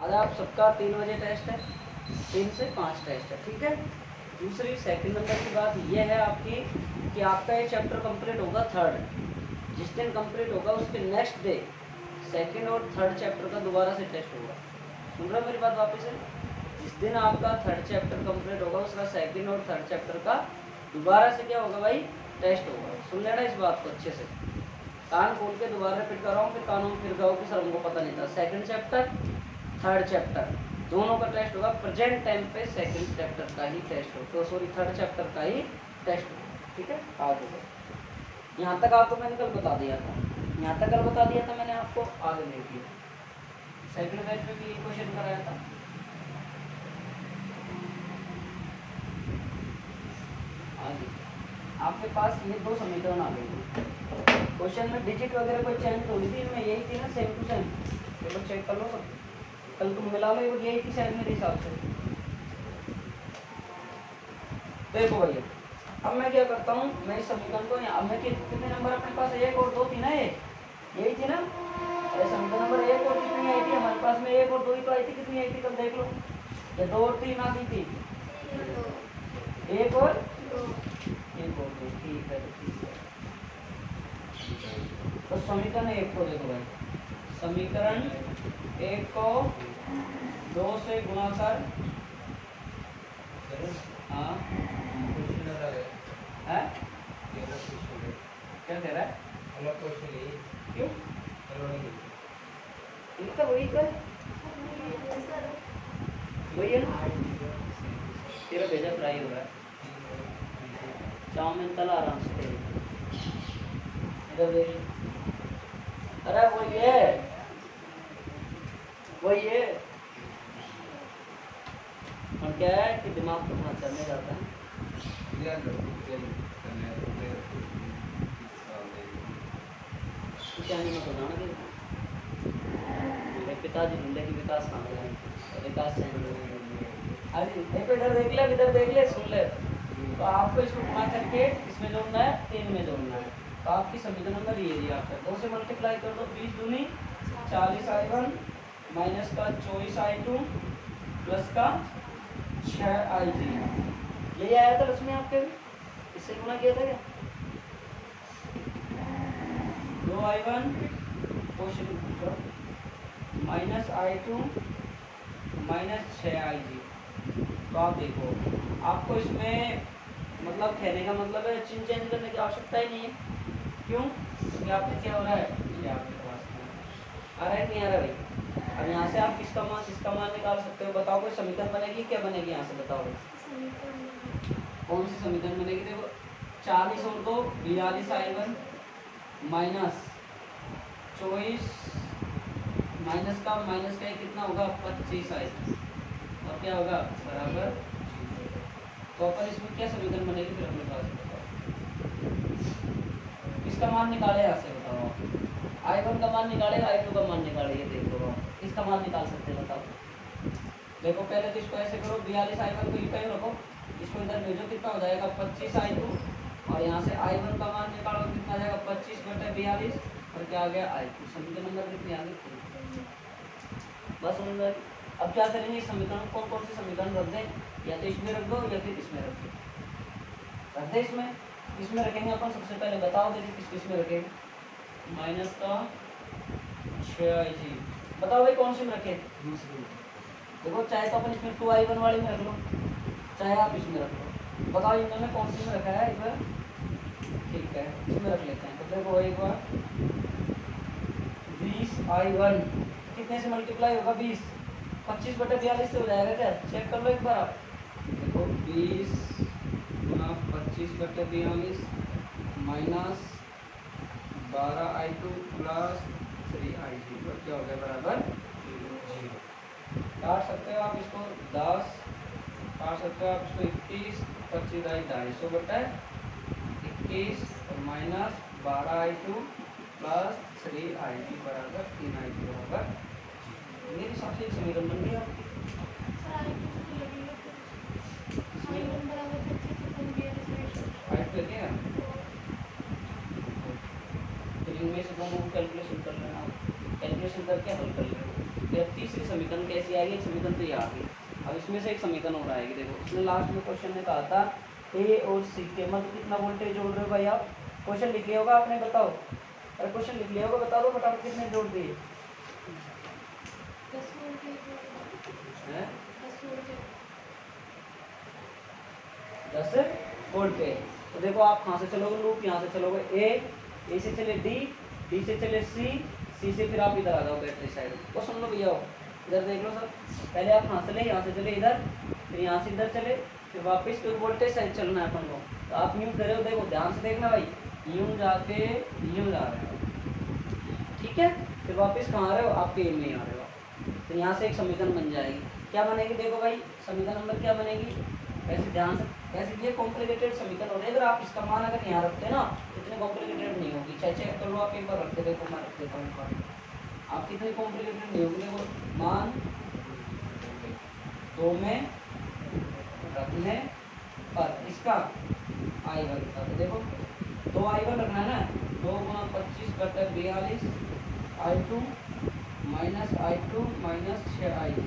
आज आप सबका 3 बजे टेस्ट है, 3 से 5 टेस्ट है, ठीक है। दूसरी सेकंड नंबर की बात यह है आपकी कि आपका ये चैप्टर कंप्लीट होगा थर्ड, जिस दिन कंप्लीट होगा उसके नेक्स्ट डे सेकंड और थर्ड चैप्टर का दोबारा से टेस्ट होगा। सुन रहे हो मेरी बात वापस से? जिस दिन आपका थर्ड चैप्टर कंप्लीट होगा उसका सेकंड और थर्ड चैप्टर का दोबारा से क्या होगा भाई, टेस्ट होगा। सुन लेना इस बात को अच्छे से, कान खोल के दोबारा रिपीट कर रहा हूँ, फिर कानों में फिर गाओ कि सर हमको पता नहीं था। सेकंड चैप्टर थर्ड चैप्टर दोनों का टेस्ट होगा। प्रेजेंट टाइम पे सेकंड चैप्टर का ही टेस्ट होगा, तो सॉरी थर्ड चैप्टर का ही टेस्ट होगा, ठीक है। आगे बढ़ो, यहाँ तक आपको मैंने कल बता दिया था, यहाँ तक कल बता दिया था मैंने आपको, आगे देखिए। सेकंड बैच में भी ये क्वेश्चन कराया था। आगे आपके पास ये दो समीकरण आ गए। क्वेश्चन में डिजिट वगैरह कोई चेंज थोड़ी थी, इनमें यही थी ना, सेम टू सेम। चलो चेक कर लो सब, कल तुम मिला लो, यही थी शायद मेरे हिसाब से। देखो भैया, अब मैं क्या करता हूँ, मैं इस समीकरण को अब मैं कितने नंबर अपने पास, एक और दो थी ना, ये यही थी ना। अरे समीकरण नंबर एक और कितनी आई थी हमारे पास में, एक और दो ही तो आई थी, कितनी आई थी कल देख लो, या दो और तीन आती थी, एक और दो, ठीक है ठीक है। तो समीकरण एक को देखो भाई, समीकरण एक को 2 से गुणा कर, हाँ है क्या कह रहा है, क्यों इनका वही कर वही है ना, तेरा भेजा फ्राई हो रहा है, चाउमीन तला आराम से तेरे इधर देख। अरे वही है और क्या है कि दिमाग तो वहाँ चलने जाता है। मेरे पिताजी ढूंढे कि विकास कहाँ गया, विकास अरे इधर देख ले, इधर देख ले, सुन ले। तो आपको इसको घुमा करके इसमें जोड़ना है, 3 में जोड़ना है। तो आपकी समीकरण नंबर ये दिया आपका, 2 से मल्टीप्लाई कर दो, 20 दूनी 40i1 माइनस का 24i2 प्लस का 6i3, यही आया था उसमें आपके, इससे गुना किया था क्या, 2i1 क्वेश्चन पूछो माइनस i2 माइनस 6i3। तो आप देखो, आपको इसमें मतलब कहने का मतलब है चिन्ह चेंज करने की आवश्यकता ही नहीं है। क्यों? क्योंकि आपने क्या हो रहा है, ये आपके पास आ रहा है नहीं आ रहा भाई। अब यहाँ से आप किसका मान निकाल सकते हो, बताओ कोई समीकरण बनेगी, क्या बनेगी यहाँ से बताओ, कौन सी समीकरण बनेगी। देखो 40 और 2 42i1 माइनस 24 माइनस का कितना होगा 25i और क्या होगा बराबर। तो अपन इसमें क्या समीकरण बनेगी फिर अपने पास, इसका मान निकाले यहाँ से, बताओ i1 का मान निकाले, i2 का मान निकाले, ये देखो इसका मान निकाल सकते हैं, बताओ। देखो पहले तो इसको ऐसे करो, 42i1 को इधर रखो, इसको इधर भेजो, कितना हो जाएगा 25i2 और यहाँ से i1 का मान निकालो, कितना जाएगा 25/42 और क्या आ गया i2। समीकरण नंबर कितनी आ गई, बस समझ। अब क्या करेंगे, समीकरण कौन से समीकरण रख दें, या तो इसमें रख दो या फिर इसमें रख दो, रख दे इसमें रखेंगे अपन। सबसे पहले बताओ देखिए किस में रखेंगे, माइनस का 6i3, बताओ भाई कौन सी में रखे। देखो चाहे तो अपन इसमें 2i1 वाली में रख लो, चाहे आप इसमें रख लो, बताओ इन दोनों में कौन सी में रखा है एक बार, ठीक है इसमें रख लेते हैं। तो देखो एक बार 20i1 कितने से मल्टीप्लाई होगा 20, 25/42 से हो जाएगा क्या, चेक कर लो एक बार आप। देखो 20 गुना 25/42 माइनस 12i2 प्लस 3i3 और क्या हो गया बराबर 0। काट सकते हो आप इसको 10, काट सकते हो आप इसको 21, 25 250/21 और माइनस 12i2 प्लस 3i3 बराबर 3i3 बराबर। मेरे हिसाब से एक समीकरण बन गया आपकी। इनमें से दोनों को कैलकुलेशन कर लेना, कैलकुलेशन करके हल कर लेना। फिर तीसरी समीकरण कैसी आएगी, एक समीकरण तो ये आ गई। अब इसमें से एक समीकरण और आएगी। देखो इसमें लास्ट में क्वेश्चन ने कहा था ए और सी के मध्य कितना वोल्टेज जोड़ रहे हो भाई आप। क्वेश्चन लिख लिया होगा आपने, बताओ। अरे क्वेश्चन लिख लिया होगा, बता दो फटाफट कितने जोड़ दिए। 10 वोल्ट पे। तो देखो आप कहाँ से चलोगे, लूप यहाँ से चलोगे, ए से चले डी से चले सी से फिर आप इधर आ जाओ बैटरी साइड। वो सुन लो भैया, इधर देख लो सर। पहले आप कहाँ चले, यहाँ से चले इधर, फिर यहाँ से इधर चले, फिर वापस फिर वोल्टेज साइड चलना है अपन को। तो आप यूँ करे हो, देखो ध्यान से देखना भाई, यूँ जाके यूँ जा रहे हो, ठीक है। फिर वापस कहाँ आ रहे हो, आप ए में आ रहे हो। तो यहाँ से एक समीकरण बन जाएगी। क्या बनेगी देखो भाई, समीकरण नंबर क्या बनेगी, ऐसे ध्यान से। ऐसे ये कॉम्प्लिकेटेड समीकरण हो रहे, अगर आप इसका मान अगर यहाँ रखते हैं ना, इतने कॉम्प्लिकेटेड नहीं होगी। चाहे चेक कर लो आप एक बार, रखते देखो, मैं रख देता हूँ एक बार, आप कितनी कॉम्प्लिकेटेड नहीं होगी। देखो मान 2 में रखने पर इसका I1 का, तो देखो 2 I1 रखना है ना, 2 गुना 25/42 I2 minus I2 minus 6IG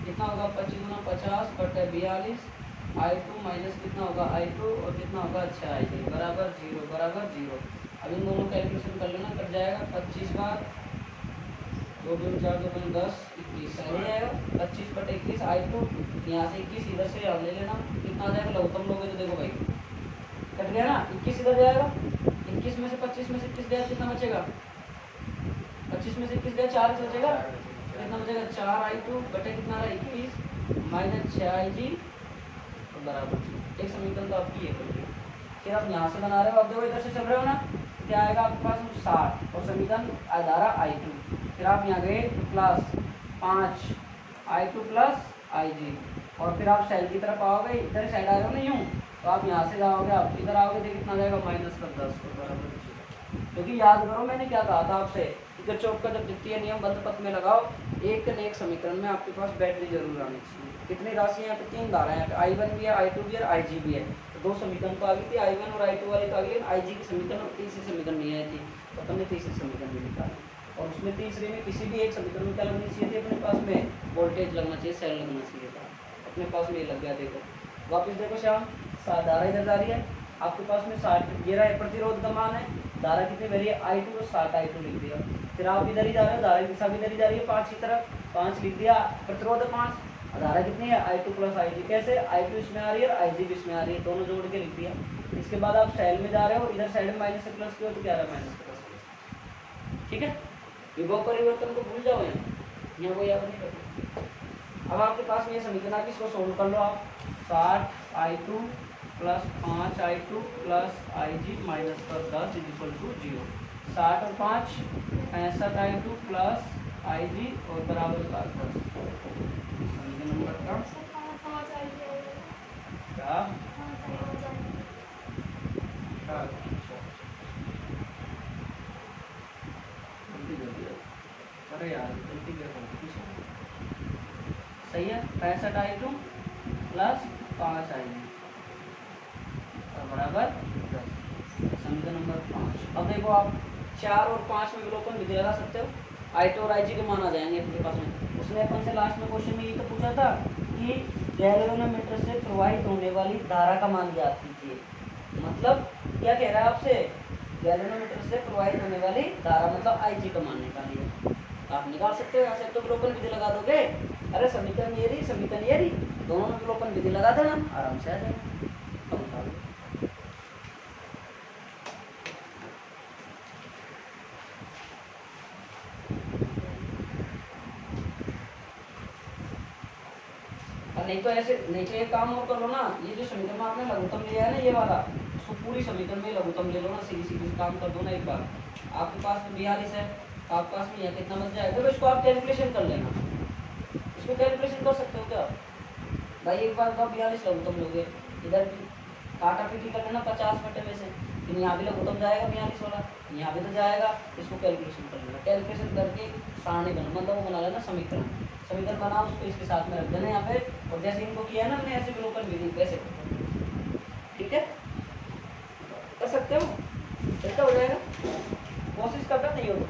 कितना होगा, 25 गुना 50/42 I2 माइनस कितना होगा I2 और कितना होगा 6IG बराबर 0। अब इन दोनों कैलकुलेशन कर लेना, कट जाएगा 25 बार 2 2 4 2 10 21 सही आएगा। 25/21 I2, यहाँ से 21 इधर से ले लेना, कितना आ जाएगा, लघुत्तम लोगे तो देखो भाई कट गया ना, 21 इधर जाएगा, 21 में से 25 में से 21 गया, कितना बचेगा, 25 में से 21 गया, 4 बचेगा, कितना बचेगा 4I2 बटे कितना रहा 21 माइनस 6IG बराबर। एक समीकरण तो आपकी ये बन गई। फिर आप यहाँ से बना रहे हो, आप देखो इधर से चल रहे हो ना, क्या आएगा आपके पास 60 और समीकरण धारा I2। फिर आप यहाँ गए प्लस 5 I2 प्लस IG और फिर आप साइड की तरफ आओगे, इधर साइड आ रहे हो ना यूँ, तो आप यहाँ से जाओगे, आप इधर आओगे, देखिए कितना जाएगा -10 बराबर। क्योंकि याद करो मैंने क्या कहा था आपसे, किरचॉफ का जब द्वितीय नियम बंद पथ में लगाओ, एक न एक समीकरण में आपके पास बैटरी जरूर आनी चाहिए। कितनी राशि यहाँ पे, 3 धारा है, I1 भी है, I2 भी है, IG भी है। तो 2 समीकरण तो आ गई थी, I1 और I2 वाली तो आ गई, IG की समीकरण और तीसरी समीकरण नहीं आई थी, तो अपन ने तीसरी समीकरण भी निकाली। और उसमें तीसरे में किसी भी एक समीकरण में क्या लगनी चाहिए थी, अपने पास में वोल्टेज लगना चाहिए, सेल लगना चाहिए था, अपने पास में ये लग गया। देखो वापस देखो श्याम, धारा इधर जा रही है, आपके पास में 60 ये रहा प्रतिरोध का मान है, धारा कितनी बह रही है I2 और 60 I2 लिख दिया। फिर आप इधर ही जा रहे हो, धारा की दिशा भी इधर ही जा रही है 5 की तरफ, 5 लिख दिया, प्रतिरोध 5, धारा कितनी है I2 प्लस IG, कैसे I2 इसमें आ रही है और IG भी इसमें आ रही है, दोनों जोड़ के लिख दिया। इसके बाद आप साइड में जा रहे हो, इधर साइड में माइनस से प्लस किया तो क्या रहा -+, ठीक है। विभव परिवर्तन को भूल जाओ, यहाँ को याद नहीं करना। अब आपके पास में ये समीकरण है, इसको सोल्व कर लो आप। 60 I2 प्लस 5 I2 प्लस IG माइनस 10 इक्वल टू 0। 60 और 5 65 I2 प्लस IG और बराबर 10। नंबर का क्या, अरे यार गलती क्या कर दी, सही है। 65 I2 प्लस 5 IG बराबर 10, समीकरण नंबर 5। अब देखो आप 4 और 5 में विलोपन विधि लगा सकते हो, I2 और IG के मान आ जाएंगे अपने पास में। उसने अपन से लास्ट में क्वेश्चन में ये तो पूछा था कि गैल्वेनोमीटर से प्रवाहित होने वाली धारा का मान ज्ञात कीजिए। मतलब क्या कह रहा है आपसे, गैल्वेनोमीटर से प्रवाहित होने वाली धारा मतलब IG का मान निकालिए। आप निकाल सकते हो, यहाँ से तो विलोपन विधि लगा दोगे, अरे समीकरण ये रही, समीकरण ये रही, दोनों में विलोपन विधि लगा देना, आराम से आ जाएगा। नहीं तो ऐसे नहीं तो एक काम और कर लो ना, ये जो समीकरण आपने लघुत्तम लिया है ना ये वाला, उसको पूरी समीकरण में लघुत्तम ले लो ना, सीधी सीधी काम कर दो ना एक बार। आपके पास में 42 है, आपके पास में यह कितना बच जाएगा, देखो इसको आप कैलकुलेशन कर लेना, इसको कैलकुलेशन कर सकते हो क्या भाई। एक बार तो 42 लघुत्तम लोगे, इधर भी काटा पीटी कर लेना 50 बटे में से, फिर यहाँ भी लघुत्तम जाएगा 42 वाला, यहाँ भी तो जाएगा, इसको कैलकुलेशन कर लेना। कैलकुलेशन करके सारणी बना, मतलब वो बना लेना समीकरण, समीकरण बनाओ उसको इसके साथ में रख देना यहाँ पे, और जैसे इनको किया ना हमने ऐसे विलोपन विधि वैसे, ठीक है कर सकते हो, ऐसा हो जाएगा। कोशिश करना, नहीं हो तो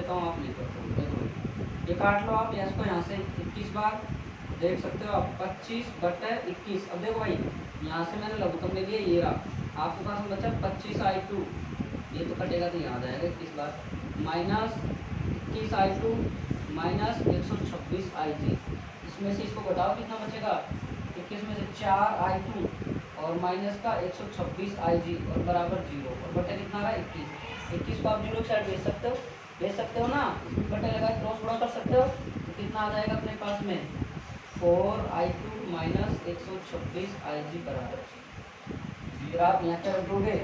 देता हूँ, आप नहीं करते हो। देखो ये काट लो आप, इसको यहाँ से 21 बार देख सकते हो आप, 25/21। अब देखो भाई यहाँ से मैंने लघुत्तम ले लिया, ये रहा आपके पास में बचा 25i2, ये तो कटेगा तो यहाँ जाएगा 21 बार, माइनस 21i2 माइनस 126ig। इसमें से इसको घटाओ कितना बचेगा, 21 में से 4i2 और माइनस का 126ig और बराबर 0 और बटे कितना रहा 21 को आप 0 के साइड भेज सकते हो ना, इसमें बटे लगा क्रॉस गुणा कर सकते हो, तो कितना आ जाएगा अपने पास में 4i2 माइनस 126ig बराबर। फिर आप यहाँ क्या रखोगे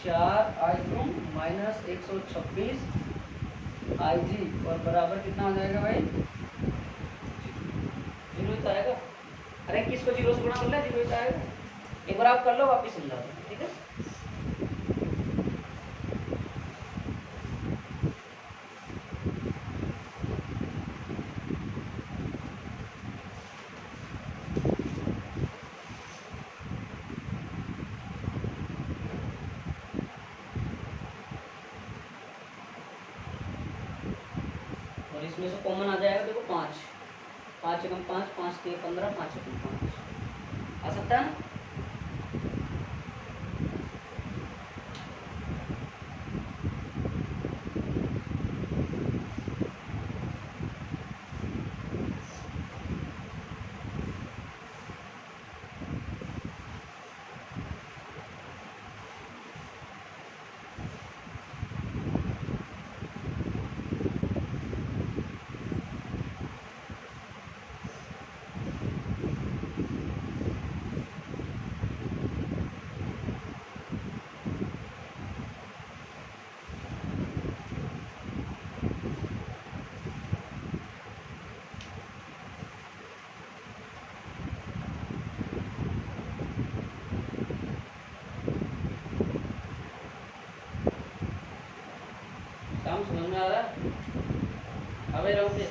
4i2 माइनस 126ig और बराबर कितना आ जाएगा भाई 0 तो आएगा। अरे किसको 0 से गुणा कर ले 0 तो आएगा। एक बार आप कर लो, वापिस समझा दो, ठीक है। और इसमें से कॉमन आ जाएगा देखो 5, 5 एकम 5, 5 के 15, 5 एकम 5 आ सकता है ना। काम समझ में आ रहा है, अबे रहोगे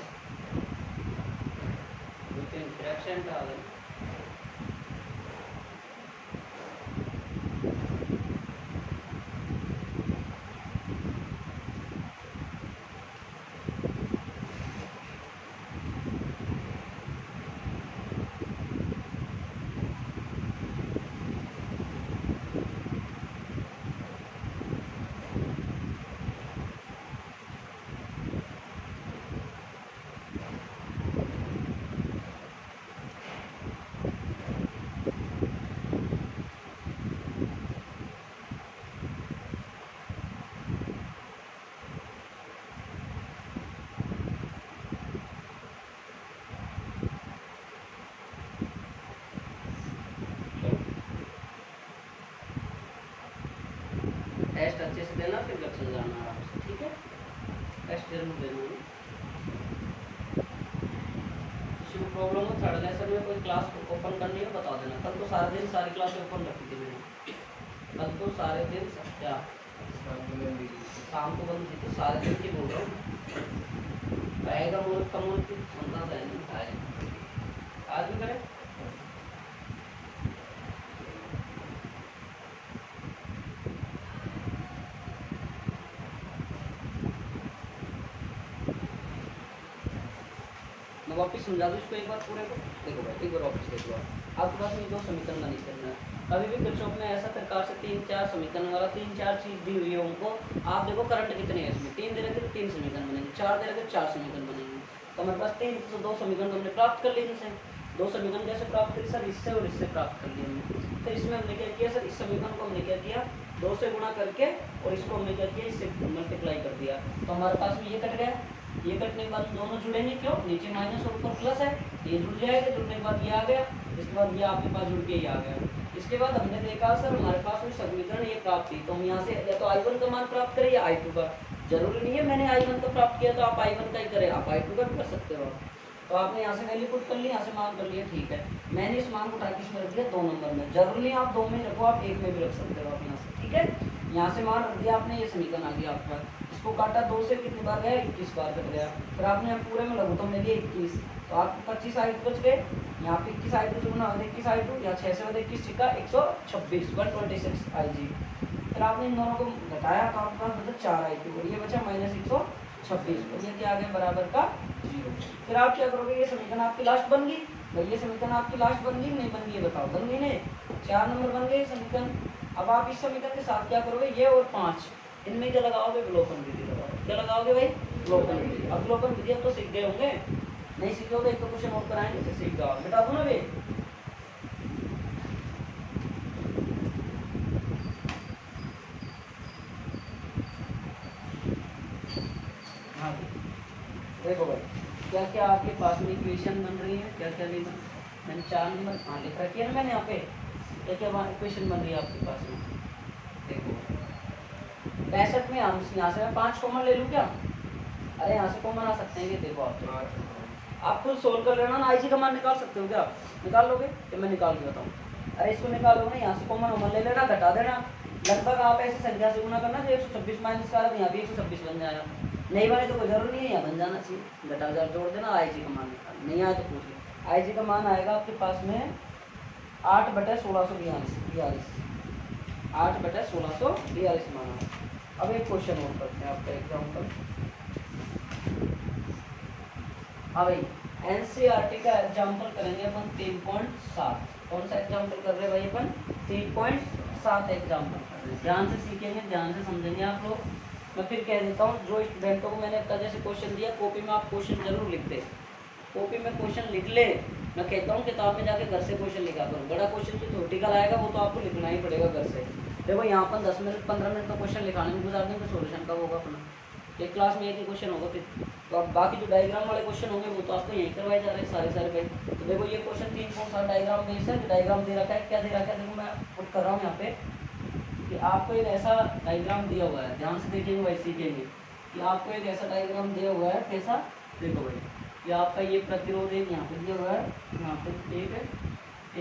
2-3 फ्रैक्शन आ गए। टेस्ट अच्छे से देना, फिर घर चल जाना आराम से, ठीक है। टेस्ट जरूर देना। किसी को प्रॉब्लम हो थर्ड लेसन में कोई क्लास ओपन करनी हो बता देना। कल तो सारे दिन सारी क्लास ओपन रखी थी मैंने, कल तो सारे दिन क्या शाम को बंद थी, तो सारे दिन की बोल रहा हूँ। आएगा मुल्क का मुल्क सुनता था आज भी करें। मैं वापस समझा दूँ इसको एक बार पूरे को। देखो भाई एक बार वापस देख लो, आपके पास में 2 समीकरण का नहीं करना है। कभी भी किरचॉफ में ऐसा प्रकार से 3-4 समीकरण वाला 3-4 चीज दी हुई है उनको, आप देखो करंट कितने हैं इसमें, 3 दे रहे थे 3 समीकरण बनेंगे, 4 दे रहे थे 4 समीकरण बनेंगे। तो हमारे पास 3 तो 2 समीकरण हमने प्राप्त कर लिए इनसे। 2 समीकरण कैसे प्राप्त करी सर, इससे और इससे प्राप्त कर लिए हमने। तो इसमें हमने क्या किया सर, इस समीकरण को हमने क्या किया 2 से गुणा करके और इसको हमने क्या किया इससे मल्टीप्लाई कर दिया। तो हमारे पास में ये कट गया, ये कटने के बाद दोनों जुड़ेंगे, क्यों नीचे माइनस और ऊपर प्लस है, ये जुड़ जाएगा, जुड़ने के बाद ये आ गया, इसके बाद ये आपके पास जुड़ के ये आ गया। इसके बाद हमने देखा सर हमारे पास में समीकरण ये प्राप्त थी, तो हम यहाँ से या तो I1 का मान प्राप्त करें या I2 का। जरूरी नहीं है मैंने I1 का प्राप्त किया तो आप I1 का ही करें, आप I2 का भी कर सकते हो। तो आपने यहाँ से वैल्यू पुट कर ली, यहाँ से मान कर लिया, ठीक है। मैंने इस मान को उठा के इसमें रख दिया 2 नंबर में, जरूरी नहीं आप 2 में रखो, आप 1 में भी रख सकते हो आप यहाँ से, ठीक है। यहाँ से मान रख दिया आपने, ये समीकरण आ गया आपका। इसको काटा 2 से कितनी बार गया 21 बार कट गया। फिर आपने पूरे में लघुत्तम ले लिया 21, तो आपको 25 I2 बच गए। यहाँ पे 21 I2 से गुना 21 I2, यहाँ 6 से 21 छिका 126 126 IG। फिर आपने इन दोनों को घटाया तो आपके पास बचा 4 I2 और ये बचा -126। 26, तो ये क्या आ गया बराबर का 0। फिर आप क्या करोगे, ये समीकरण आपकी लास्ट बन गई भाई, ये समीकरण आपकी लास्ट बन गई नहीं बन गई बताओ, बन गई नहीं, 4 नंबर बन गए समीकरण। अब आप इस समीकरण के साथ क्या करोगे, ये और 5 इनमें क्या लगाओगे, विलोपन विधि लगाओगे। क्या लगाओगे भाई, विलोपन विधि। अब विलोपन विधि अब तो सीख गए होंगे, नहीं सीखे हो तो एक तो क्वेश्चन और कराएंगे फिर सीख जाओ, बेटा दो ना भाई। हाँ देखो भाई, क्या क्या आपके पास में इक्वेशन बन रही है, क्या क्या नहीं बन, मैंने 4 नंबर हाँ लिख रखी है ना मैंने यहाँ पे, क्या क्या इक्वेशन बन रही है आपके पास में। देखो 65 में हम यहाँ से मैं 5 कॉमन ले लूँ क्या, अरे यहाँ से कॉमन आ सकते हैं, ये देखो आप खुद सोल्व कर लेना ना, आईसी का मान निकाल सकते हो क्या, निकाल लोगे, तो मैं निकाल के बताऊँ। अरे इसको निकालोगे ना, यहाँ से कॉमन कॉमन ले लेना, घटा देना, लगभग आप ऐसी संख्या से गुना करना जो 126 माइनस का यहाँ भी 126 बन जाएगा, नहीं बने तो कोई जरूर नहीं है, यहाँ बन जाना चाहिए, घटा हजार जोड़ देना, आई का मान निकाल, नहीं आया तो पूछ लो। आई का मान आएगा आपके पास में 8/1642, 8/1642 मान। अब एक क्वेश्चन और करते हैं आपका एग्जाम्पल। हाँ भाई एनसीईआरटी का एग्जाम्पल करेंगे अपन 3.7। कौन सा एग्जाम्पल कर रहे हैं भाई अपन, 3.7 एग्जाम्पल कर रहे हैं। ध्यान से सीखेंगे, ध्यान से समझेंगे आप लोग। मैं फिर कह देता हूँ, जो स्टूडेंटों को मैंने अपना जैसे क्वेश्चन दिया, कॉपी में आप क्वेश्चन जरूर लिख दे, कॉपी में क्वेश्चन लिख ले। मैं कहता हूँ किताब में जाके घर से क्वेश्चन लिखा करो, बड़ा क्वेश्चन जो थ्योरेटिकल आएगा वो तो आपको लिखना ही पड़ेगा घर से। देखो यहाँ पर 10 मिनट 15 मिनट का क्वेश्चन लिखाने में गुजार दें तो सोल्यूशन कब होगा अपना, एक क्लास में एक ही क्वेश्चन होगा फिर, तो अब बाकी जो डायग्राम वाले क्वेश्चन होंगे वो तो आपको यहीं करवाए जा रहे हैं सारे भाई। तो देखो ये क्वेश्चन 3.7 डायग्राम बेस है, डायग्राम दे रखा है, क्या दे रखा है देखो मैं पुट कर रहा हूँ यहाँ पे, कि आपको एक ऐसा डायग्राम दिया हुआ है, ध्यान से देखेंगे भाई सीखेंगे, कि आपको एक ऐसा डायग्राम दिया हुआ है, कैसा देखो भाई, कि आपका ये प्रतिरोध एक यहाँ पे दिया हुआ है, यहाँ पे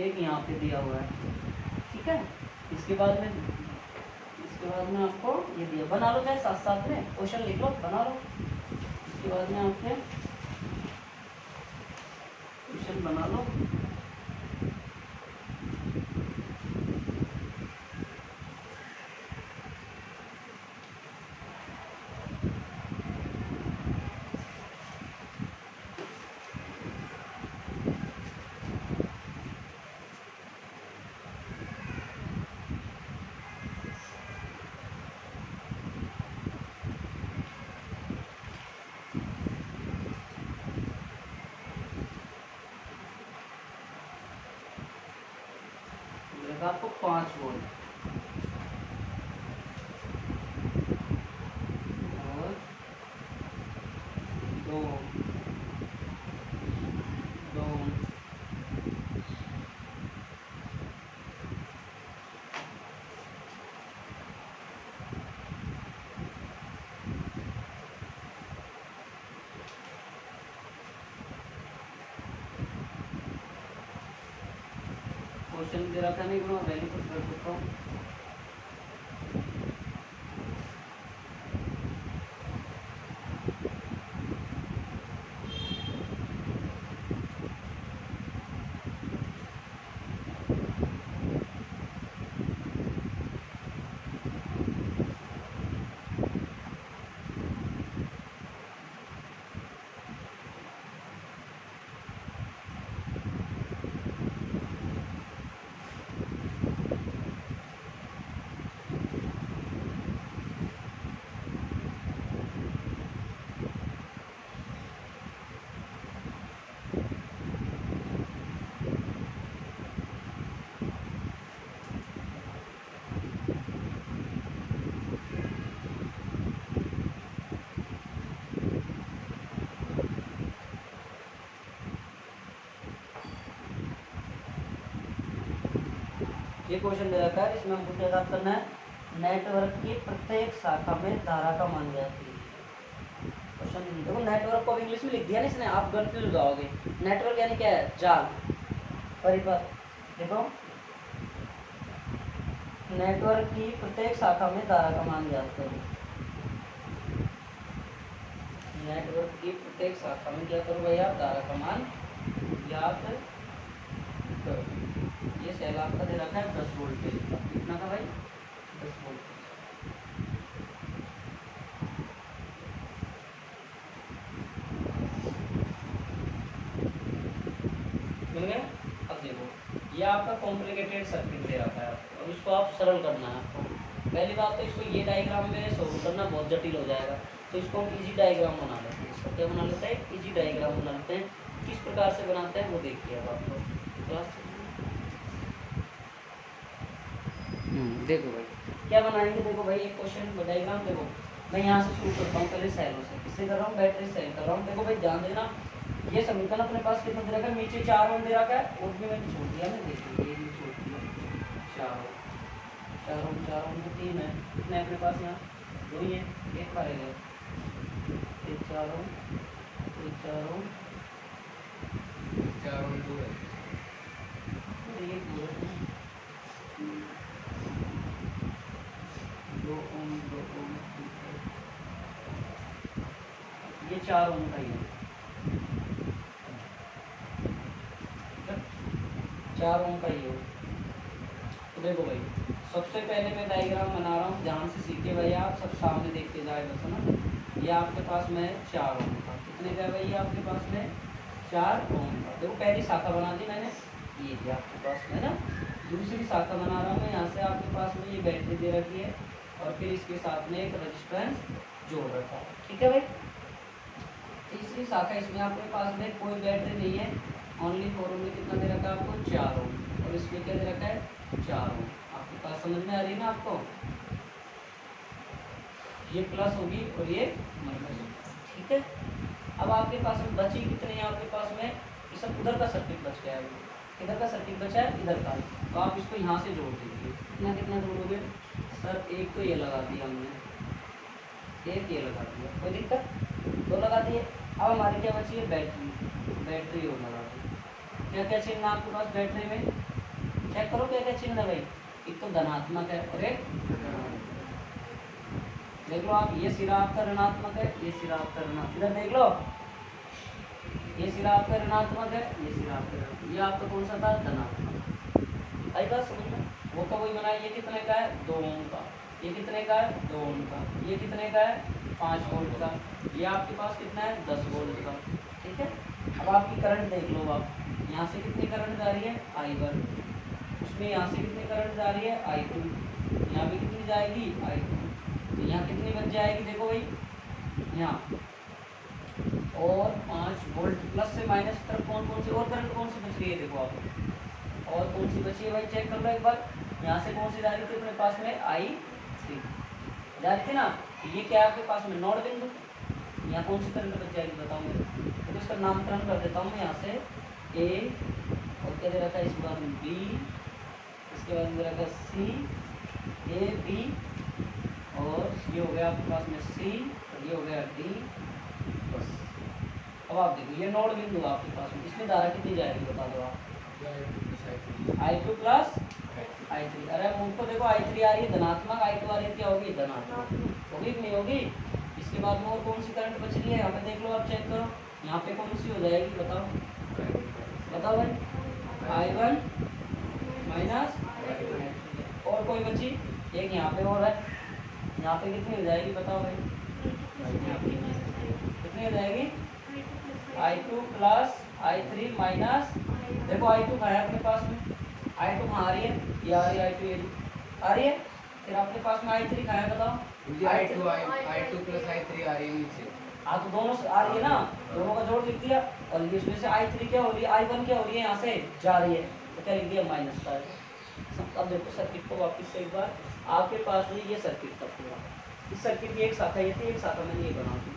एक यहाँ पे दिया हुआ है, ठीक है। इसके बाद में आपको ये दिया, बना लो चाहे साथ साथ में क्वेश्चन लिख लो, बना लो। इसके बाद में आपके क्वेश्चन बना लो। आपको 5 वोल्ट और 2 क्वेश्चन दे रखा नहीं, वैल्यू पुट कर सकता हूँ। ये क्वेश्चन दे रखा है, इसमें हमको क्या याद करना है, नेटवर्क की प्रत्येक शाखा में धारा का मान ज्ञात कीजिए। क्वेश्चन देखो नेटवर्क को इंग्लिश में लिख दिया ना इसने, आप कंफ्यूज हो जाओगे। नेटवर्क यानी क्या है, जाल, परिपथ। देखो नेटवर्क की प्रत्येक शाखा में धारा का मान ज्ञात करो, नेटवर्क की प्रत्येक शाखा में क्या करो भाई आप, धारा का मान ज्ञात करो। ये सेल आपका दे रखा है 10 वोल्टेज का, कितना का भाई, 10 वोल्टेज। ये आपका कॉम्प्लिकेटेड सर्किट दे रखा है आपको। अब इसको आप सरल करना है आपको। पहली बात तो इसको ये डायग्राम में सोल्व करना बहुत जटिल हो जाएगा, तो इसको हम इजी डायग्राम बना लेते हैं। इसको क्या बना लेते हैं? इजी डायग्राम बना लेते हैं। किस प्रकार से बनाते हैं वो देखिए अब आपको क्लास। देखो भाई क्या बनाएंगे। देखो भाई एक क्वेश्चन डायग्राम देखो, मैं यहाँ से शुरू करता हूँ पहले सेलों से। किससे कर रहा हूँ? बैटरी सेल कर रहा हूँ। देखो भाई ध्यान देना, ये समीकरण अपने पास कितना दे रखा है? नीचे 4 ओम दे रखा है, और भी मैंने छोड़ दिया, मैं देखिए ये भी छोड़ दिया 4 ओम 3 है। कितने अपने पास यहाँ? 2 ही है, एक का रहेगा, एक 4 ओम 4 ओम 2 है, ये 2 ओम 2 ओम, ये 4 ओम का ही है, 4 ओम का ही है। तो देखो भाई सबसे पहले मैं डायग्राम बना रहा हूँ, ध्यान से सीखे भाई, आप सब सामने देख के जाए बस ना। ये आपके पास में 4 ओम का, कितने का भाई? आपके पास में 4 ओम का। देखो पहली शाखा बना दी मैंने, ये थी आपके पास में ना। दूसरी शाखा बना रहा हूँ मैं यहाँ से, आपके पास में ये बैटरी दे रखी है, और फिर इसके साथ में एक रजिस्टेंस जोड़ रखा है, ठीक है भाई। तीसरी शाखा, इसमें आपके पास में कोई बैटरी नहीं है, ओनली 4 ओम में कितना दे रखा है आपको? 4 ओम, और इसमें क्या दे रखा है? 4 ओम। आपके पास समझ में आ रही है ना आपको? ये प्लस होगी और ये माइनस होगी, ठीक है। अब आपके पास में बची कितनी है? आपके पास में ये सब उधर का सर्किट बच गया है, इधर का सर्किट बचा है, इधर का। तो आप इसको यहाँ से जोड़ दीजिए। कितना कितना जोड़ोगे? सर एक तो ये लगा दिया हमने, एक ये लगा दिया, कोई दिक्कत? 2 लगा दिए। अब हमारी क्या बची है? बैटरी। बैटरी और लगा दी। क्या क्या चिन्ह आपके पास बैटरी में? चेक करो क्या क्या चिन्ह है भाई। एक तो धनात्मक है और एक देख लो आप, ये सिरा आपका ऋणात्मक है, ये सिरा आपका ऋणात्मक, इधर देख लो, ये सिरा आपका ऋणात्मक है, ये सिरा आपका ऋणात्मक, ये आपका कौन सा था? धनात्मक। आई बात समझ में? वो का वही बनाया। ये कितने का है? 2 ओम का। ये कितने का है? 2 ओम का। ये कितने का है? 5 वोल्ट का। ये आपके पास कितना है? 10 वोल्ट का, ठीक है। अब आपकी करंट देख लो आप, यहाँ से कितनी करंट जा रही है? I1। उसमें यहाँ से कितनी करंट जा रही है? I2। यहाँ भी कितनी जाएगी? I2। तो यहाँ कितनी बच जाएगी? देखो भाई यहाँ, और 5 वोल्ट प्लस से माइनस की तरफ कौन कौन सी और करंट कौन सी बच रही है? देखो आप, और कौन सी बची है भाई? चेक कर लो एक बार। यहाँ से कौन सी जा रही थी अपने पास में? I3 जा रही थी ना। ये क्या है आपके पास में? नोड बिंदु। यहाँ कौन सी करंट बच जाएगी बताओ मेरे? तो इसका नामकरण कर देता हूँ मैं यहाँ से, A, और क्या दे रखा है इसके बाद में? B, इसके बाद में दे रखा है C, A, B, और ये हो गया आपके पास में C, और ये हो गया D, बस। अब आप देखो ये नोड बिंदु आपके पास में, इसमें धारा कितनी जाएगी बता दो आप? I2 plus I3। अरे मुझको देखो I3 आ रही है धनात्मक, I2 आ रही है क्या होगी? धनात्मक। होगी कि नहीं होगी? इसके बाद में और कौन सी करंट बच रही है? यहाँ पे देख लो आप, चेक करो यहाँ पे कौन सी हो जाएगी बताओ? बताओ भाई। I1 माइनस, और कोई बची? एक यहाँ पे और है, यहाँ पे कितनी हो जाएगी बताओ भाई? कितनी हो जाएगी? I2 प्लस I3 माइनस, देखो I2 कहाँ है अपने पास में? I2 कहाँ आ रही है? ये आ रही है I2, ये आ रही है। फिर आपके पास में I3 कहाँ है बताओ? I2 प्लस I3 आ रही है नीचे। हाँ तो दोनों आ रही है ना, दोनों का जोड़ लिख दिया। और इसमें से I3 क्या हो रही है? I1 क्या हो रही है? यहाँ से जा रही है, तो क्या लिख दिया? माइनस का। अब देखो सर्किट को वापस से एक बार, आपके पास में ये सर्किट था पूरा। इस सर्किट की एक शाखा ये थी, एक शाखा मैंने ये बना दी।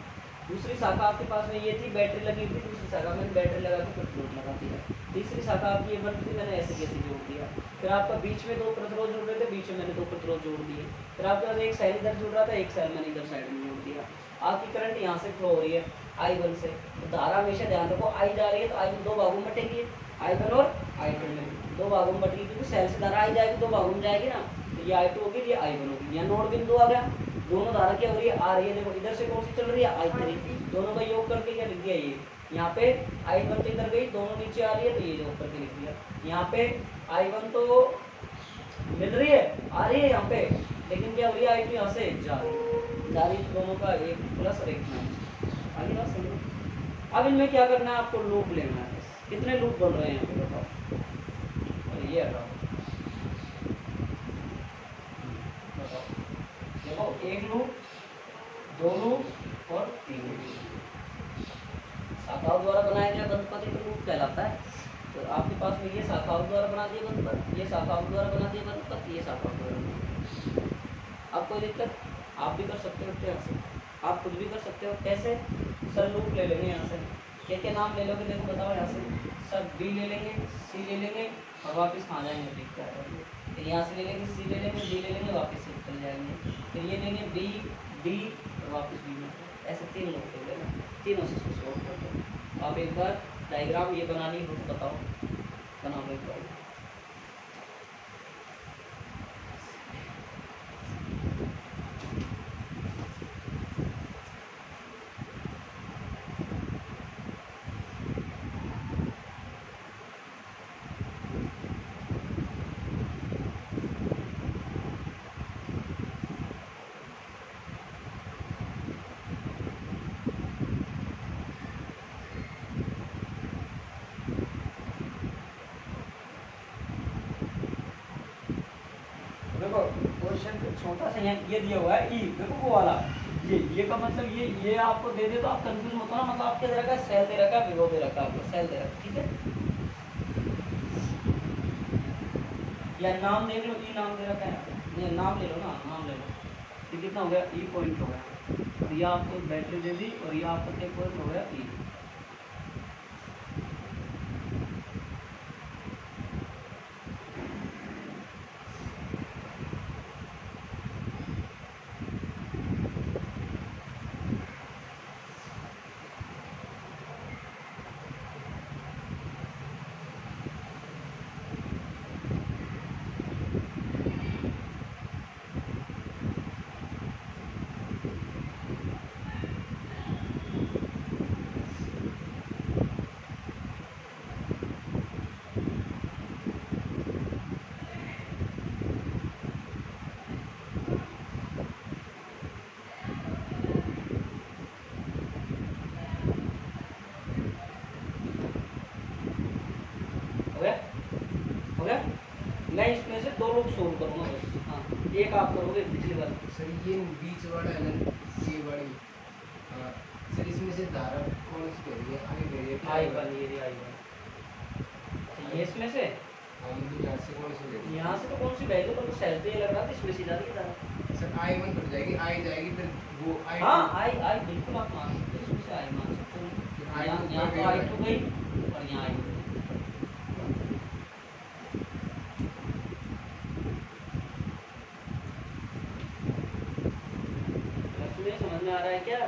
दूसरी शाखा आपके पास में ये थी, बैटरी लगी थी, दूसरी शाखा मैंने बैटरी लगा के प्रतिरोध लगा दिया। तीसरी शाखा आपकी ये बनी थी, मैंने ऐसे कैसे जोड़ दिया। फिर आपका बीच में 2 प्रतिरोध जुड़ रहे थे, बीच में मैंने 2 प्रतिरोध जोड़ दिए। फिर आपके पास एक सेल इधर जुड़ रहा था, एक सेल मैंने इधर साइड में जोड़ दिया। आपकी करंट यहाँ से फ्लो हो रही है I1 से। तो धारा हमेशा ध्यान रखो, I जा रही है तो I 2 भागों में बटेगी, I1 और I2 में 2 भागों में बटेगी, क्योंकि सेल से धारा आई जाएगी 2 भागों में जाएगी ना। तो ये I2 होगी, ये I1 होगी। यहाँ नोड बिंदु आ गया, दोनों धारा क्या हो रही है? आ रही है। देखो इधर से कौन सी चल रही है? I3। दोनों का योग करके क्या लिख दिया? ये यहाँ पे I1 तो इधर गई, दोनों नीचे आ रही है, तो ये योग करके लिख दिया। यहाँ पे I1 तो मिल रही है, आ रही है यहाँ पे, लेकिन क्या हो रही है? I2 यहाँ से जा रही है, दोनों का एक प्लस और एक माइनस। आगे बात समझो। अब इनमें क्या करना है आपको? लूप लेना है। कितने लूप बन रहे हैं यहाँ पे बताओ? ये हटाओ। बताओ, देखो एक लूप, दो लूप और तीन लूप। शाखाओं द्वारा बनाया गया बंधपथ एक लूप कहलाता है। तो आपके पास में ये शाखाओं द्वारा बना दिए बंधपथ, ये शाखाओं द्वारा बना दिए बंधपथ, ये शाखाओं द्वारा बना दिए। अब कोई दिक्कत, आप भी कर सकते हो यहाँ से, आप खुद भी कर सकते हो। कैसे? सर लूप ले लेंगे यहाँ से, क्या नाम ले लोगे देखो बताओ यहाँ से। सर बी ले लेंगे, सी ले लेंगे और वापस कहाँ जाएंगे, डी पे आ जाएंगे। फिर यहाँ से ले लेंगे, सी ले लेंगे, डी ले लेंगे, वापस से चल जाएंगे। फिर ये लेंगे बी, डी और वापस बी में। ऐसे तीन लोग ले लेना, तीनों से सोल्व कर दो। आप एक बार डायग्राम ये बनानी हो तो बताओ, बना लो एक बार। देखो क्वेश्चन छोटा सा यहाँ ये दिया हुआ है ई, देखो वो वाला ये का मतलब ये आपको दे दे तो आप कंफ्यूज मत होना। मतलब आपके दे रखा है सेल दे रखा है, विवो दे रखा है, आपको सेल दे रखा है, ठीक है। या नाम देख लो, ई नाम दे रखा है, ये नाम ले लो ना, नाम ले लो। ये कितना हो गया, ई पॉइंट हो गया। और ये आपको बैटरी दे दी और ये आपको एक पॉइंट हो गया ई। मैं इसमें से दो लोग सोल्व करूंगा बस। हाँ, एक आप करोगे पिछली बार। सर ये बीच वाला है ना, ये वाली, हाँ सर इसमें से धारा कौन सी कह रही है, आई कह रही है, आई बन, ये आई बन। ये इसमें से यहाँ से कौन सी ले रही है? यहाँ से तो कौन सी बहती है, तो सेल पे ये लग रहा था, इसमें से जा रही है। सर आई वन कट जाएगी, आई जाएगी, फिर वो आई हाँ आई बिल्कुल आप मान सकते हो, इसमें से आई मान सकते हो। यहाँ तो आई टू गई और यहाँ आई गई। समझ में आ रहा है क्या?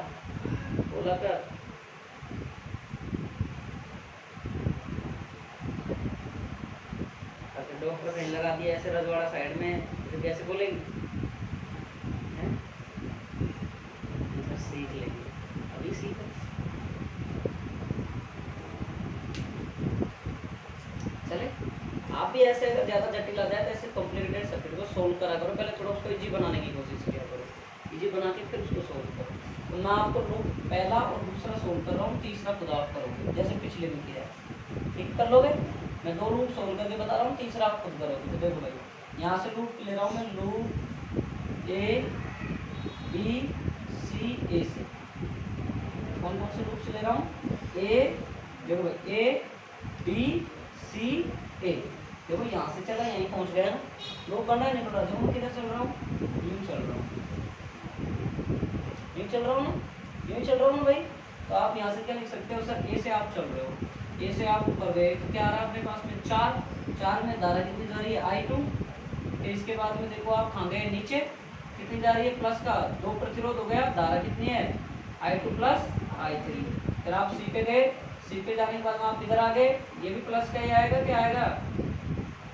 बोला कर। डॉक्टर कहीं लगा दिया ऐसे रजवाड़ा साइड में, तो कैसे बोलेंगे? सीख लेंगे, अभी सीखो। चले, आप भी ऐसे अगर ज़्यादा जटिल आ जाए तो ऐसे कॉम्प्लिकेटेड सर्किट को सोल्व करा करो। पहले थोड़ा उसको इजी बनाने की कोशिश किया करो, इजी बना के फिर उसको सोल्व करो। तो मैं आपको पहला और दूसरा सोल्व कर रहा हूँ, तीसरा खुद आप करोगे जैसे पिछले में किया है। ठीक कर लोगे? मैं दो लूप सोल्व करके बता रहा हूँ, तीसरा आप खुद करोगे। तो देखो भाई, यहाँ से लूप ले रहा हूँ मैं, लूप ए बी सी ए से। कौन कौन से लूप से ले रहा हूँ? ए, देखो भाई ए बी सी ए। देखो यहाँ से चला, यहीं पहुँच गया ना। लूप करना है, निकल रहा है। मैं किधर चल रहा हूँ? यूँ चल रहा हूँ, यूँ चल रहा हूँ ना, यूँ चल रहा हूँ ना भाई। तो आप यहाँ से क्या लिख सकते हो? सर ए से आप चल रहे हो, ए से आप ऊपर गए तो क्या आ रहा है अपने पास में? 4 में धारा कितनी जा रही है? I2। फिर इसके बाद में देखो आप कहाँ गए? नीचे कितनी जा रही है? प्लस का 2 प्रतिरोध हो गया, धारा कितनी है? I2 plus I3। फिर आप सी पे गए, सी पे जाने के बाद में आप इधर आ गए, ये भी प्लस का ही आएगा, क्या आएगा?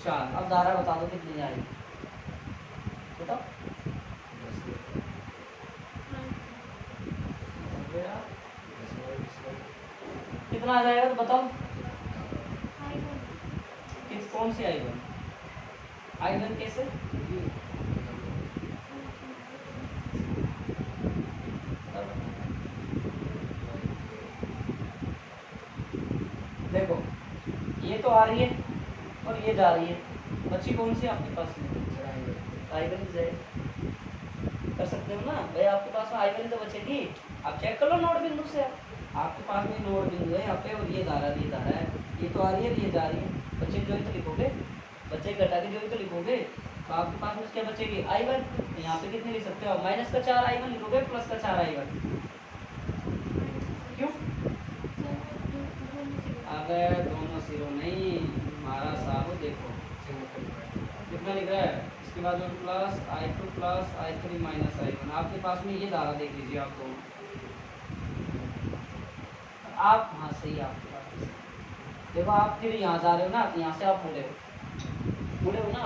4। अब धारा बता दो कितनी जाएगी, बताओ। कितना आ जाएगा तो बताओ। कौन सी I1? I1 कैसे? देखो ये तो आ रही है और ये जा रही है, बच्ची कौन सी आपके पास में? आई1 जाए कर सकते हो ना भाई, आपके पास में आई1 तो बचेगी। आप चेक कर लो नोड बिंदु से, आपके पास में नोड बिंदु है यहाँ पे, और ये धारा है, ये तो आ रही है, ये जा रही है, बच्चे जो तो लिखोगे, बच्चे घटा के जो तो लिखोगे, तो आपके पास में क्या बचेगी? आई1। यहाँ पे कितने लिख सकते हो? माइनस का 4 आई1 लिखोगे, प्लस का 4 आई1। क्यों? अगर दोनों जीरो नहीं हमारा साहब, देखो कितना लिख रहा है, इसके बाद में प्लस आई2 प्लस आई3 माइनस आई1। आपके पास में ये धारा देख लीजिए आप दोनों, आप हाँ सही है आपके पास। देखो आप फिर यहाँ जा रहे हो ना, यहाँ से आप मुड़े हो ना,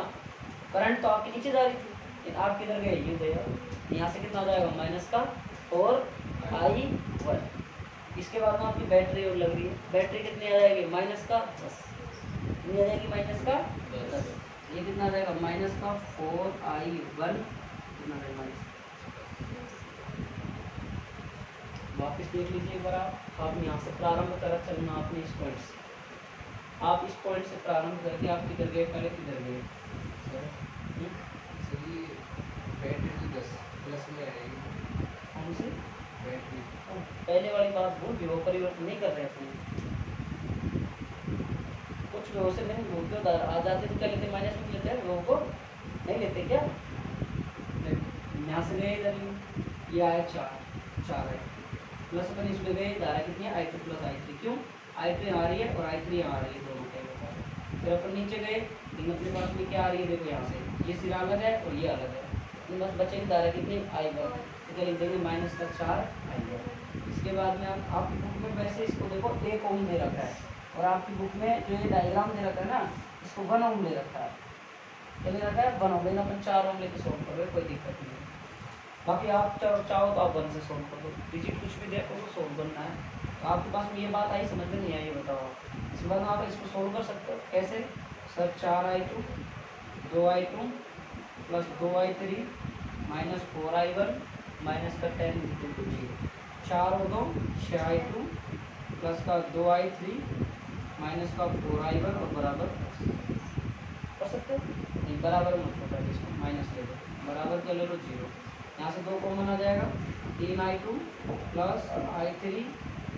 करंट तो आपके नीचे जा रही थी, लेकिन आप किधर गए? ये गए। यहाँ से कितना जाएगा? माइनस का और आई1। इसके बाद में आपकी बैटरी और लग रही है, बैटरी कितनी आ जाएगी? माइनस का 10। कितनी आ जाएगी? माइनस का 10। ये कितना आ जाएगा? माइनस का 4i1 कितना आ जाएगा? वापस देख लीजिए एक बार आप यहाँ से प्रारंभ करा चलना आपने इस पॉइंट से, आप इस पॉइंट से प्रारंभ करके आप किधर गए? पहले किधर गए? बैटरी 10 प्लस में आएगी। कौन सी बैटरी? पहले वाली बात भूल गए, वो परिवर्तन नहीं कर रहे अपने, कुछ लोगों से नहीं भूलते हो, आ जाते तो क्या लेते? माइनस में लेते हैं, लोगों को नहीं लेते क्या? यहाँ से गए इधर, ये आया 4 है, प्लस अपन इसमें गए, धारा कितनी है? आई2 प्लस आई3। क्यों? आई2 आ रही है और आई3 आ रही है, दोनों के पास। फिर अपन नीचे गए, लेकिन अपने पास में क्या आ रही है? देखो यहाँ से ये सिरा अलग है और ये अलग है, बस बचेगी धारा कितनी? आई1। तो लिख देंगे माइनस का 4 आई1। इसके बाद में आपकी बुक में वैसे इसको देखो 1 ओम दे रखा है, और आपकी बुक में जो ये डायग्राम दे रखा है ना, इसको 1 ओम ले रखा है। क्या ले रखा है? 1 ओम। लेकिन अपन 4 ओम लेके सोल्व कर रहे हैं, कोई दिक्कत नहीं है। बाकी आप चाहो तो आप 1 से सोल्व कर दो, डिजिट कुछ भी देखो तो सोल्व करना है। तो आपके पास में ये बात आई, समझ में नहीं आई, ये बताओ। इसके बाद आप इसको सोल्व कर सकते हो कैसे? Sir 4i2 2i2 plus 2i3 minus 4i1 minus का 10 0। 4 और 2 6i2 प्लस का 2i3 माइनस का 4i1 और बराबर कर सकते हो? नहीं, बराबर मत कर, इसको माइनस ले लो, बराबर क्या ले लो? 0। यहाँ से 2 कॉमन आ जाएगा, 3i2 plus i3